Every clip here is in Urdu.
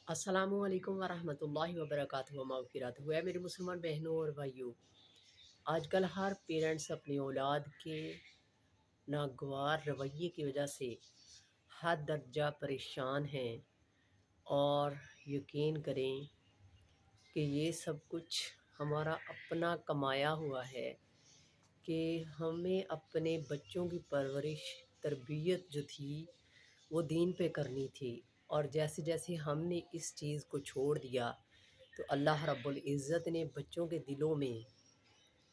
السلام علیکم ورحمۃ اللہ وبرکاتہ مغفرات ہے میری مسلمان بہنوں اور بھائیوں۔ آج کل ہر پیرنٹس اپنی اولاد کے ناگوار رویے کی وجہ سے حد درجہ پریشان ہیں، اور یقین کریں کہ یہ سب کچھ ہمارا اپنا کمایا ہوا ہے کہ ہمیں اپنے بچوں کی پرورش تربیت جو تھی وہ دین پہ کرنی تھی، اور جیسے جیسے ہم نے اس چیز کو چھوڑ دیا تو اللہ رب العزت نے بچوں کے دلوں میں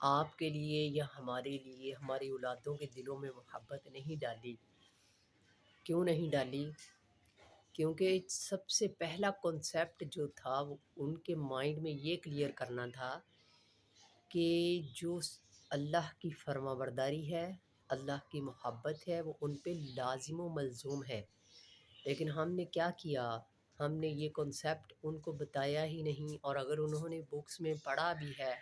آپ کے لیے یا ہمارے لیے ہماری اولادوں کے دلوں میں محبت نہیں ڈالی۔ کیوں نہیں ڈالی؟ کیونکہ سب سے پہلا کنسیپٹ جو تھا وہ ان کے مائنڈ میں یہ کلیئر کرنا تھا کہ جو اللہ کی فرما برداری ہے، اللہ کی محبت ہے، وہ ان پہ لازم و ملزوم ہے۔ لیکن ہم نے کیا کیا؟ ہم نے یہ کنسیپٹ ان کو بتایا ہی نہیں، اور اگر انہوں نے بکس میں پڑھا بھی ہے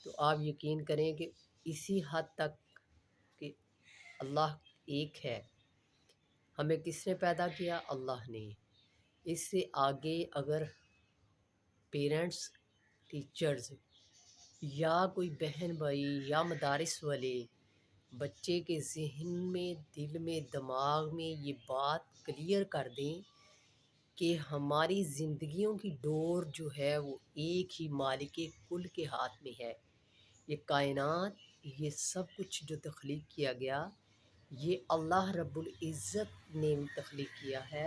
تو آپ یقین کریں کہ اسی حد تک کہ اللہ ایک ہے۔ ہمیں کس نے پیدا کیا؟ اللہ نے۔ اس سے آگے اگر پیرنٹس، ٹیچرز یا کوئی بہن بھائی یا مدارس والے بچے کے ذہن میں، دل میں، دماغ میں یہ بات کلیئر کر دیں کہ ہماری زندگیوں کی ڈور جو ہے وہ ایک ہی مالک کل کے ہاتھ میں ہے۔ یہ کائنات، یہ سب کچھ جو تخلیق کیا گیا یہ اللہ رب العزت نے تخلیق کیا ہے،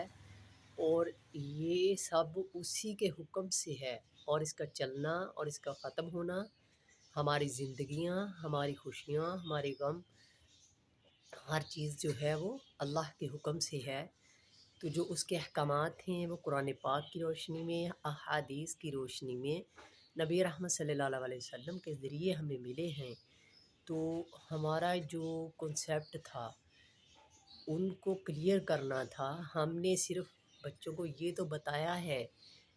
اور یہ سب اسی کے حکم سے ہے، اور اس کا چلنا اور اس کا ختم ہونا، ہماری زندگیاں، ہماری خوشیاں، ہمارے غم، ہر چیز جو ہے وہ اللہ کے حکم سے ہے۔ تو جو اس کے احکامات ہیں وہ قرآن پاک کی روشنی میں، احادیث کی روشنی میں، نبی رحمت صلی اللہ علیہ وسلم کے ذریعے ہمیں ملے ہیں۔ تو ہمارا جو کنسیپٹ تھا ان کو کلیئر کرنا تھا۔ ہم نے صرف بچوں کو یہ تو بتایا ہے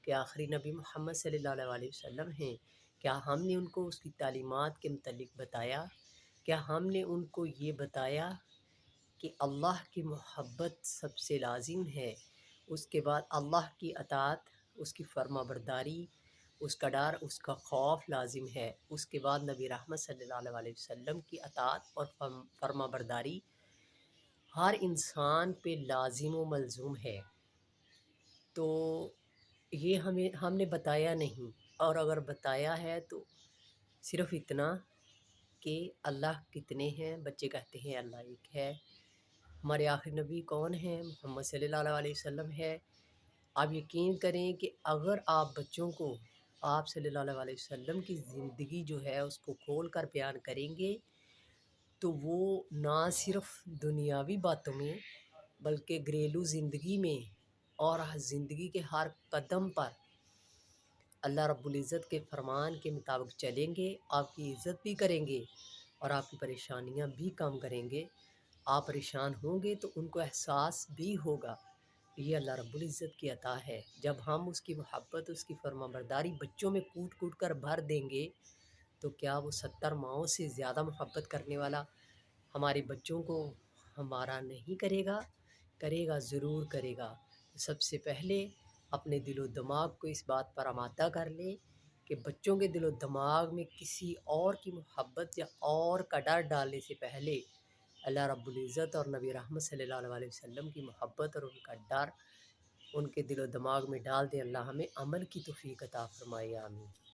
کہ آخری نبی محمد صلی اللہ علیہ وسلم ہیں۔ کیا ہم نے ان کو اس کی تعلیمات کے متعلق بتایا؟ کیا ہم نے ان کو یہ بتایا کہ اللہ کی محبت سب سے لازم ہے، اس کے بعد اللہ کی اطاعت، اس کی فرما برداری، اس کا ڈر، اس کا خوف لازم ہے، اس کے بعد نبی رحمت صلی اللہ علیہ وسلم کی اطاعت اور فرما برداری ہر انسان پہ لازم و ملزوم ہے؟ تو یہ ہم نے بتایا نہیں، اور اگر بتایا ہے تو صرف اتنا کہ اللہ کتنے ہیں؟ بچے کہتے ہیں اللہ ایک ہے۔ ہمارے آخری نبی کون ہیں؟ محمد صلی اللہ علیہ وسلم ہے۔ آپ یقین کریں کہ اگر آپ بچوں کو آپ صلی اللہ علیہ وسلم کی زندگی جو ہے اس کو کھول کر بیان کریں گے تو وہ نہ صرف دنیاوی باتوں میں بلکہ گھریلو زندگی میں اور زندگی کے ہر قدم پر اللہ رب العزت کے فرمان کے مطابق چلیں گے، آپ کی عزت بھی کریں گے اور آپ کی پریشانیاں بھی کم کریں گے۔ آپ پریشان ہوں گے تو ان کو احساس بھی ہوگا۔ یہ اللہ رب العزت کی عطا ہے۔ جب ہم اس کی محبت، اس کی فرما برداری بچوں میں کوٹ کوٹ کر بھر دیں گے تو کیا وہ 70 ماؤں سے زیادہ محبت کرنے والا ہمارے بچوں کو ہمارا نہیں کرے گا؟ کرے گا، ضرور کرے گا۔ سب سے پہلے اپنے دل و دماغ کو اس بات پر آمادہ کر لیں کہ بچوں کے دل و دماغ میں کسی اور کی محبت یا اور کا ڈر ڈالنے سے پہلے اللہ رب العزت اور نبی رحمت صلی اللہ علیہ وسلم کی محبت اور ان کا ڈر ان کے دل و دماغ میں ڈال دیں۔ اللہ ہمیں عمل کی توفیق عطا فرمائے، آمین۔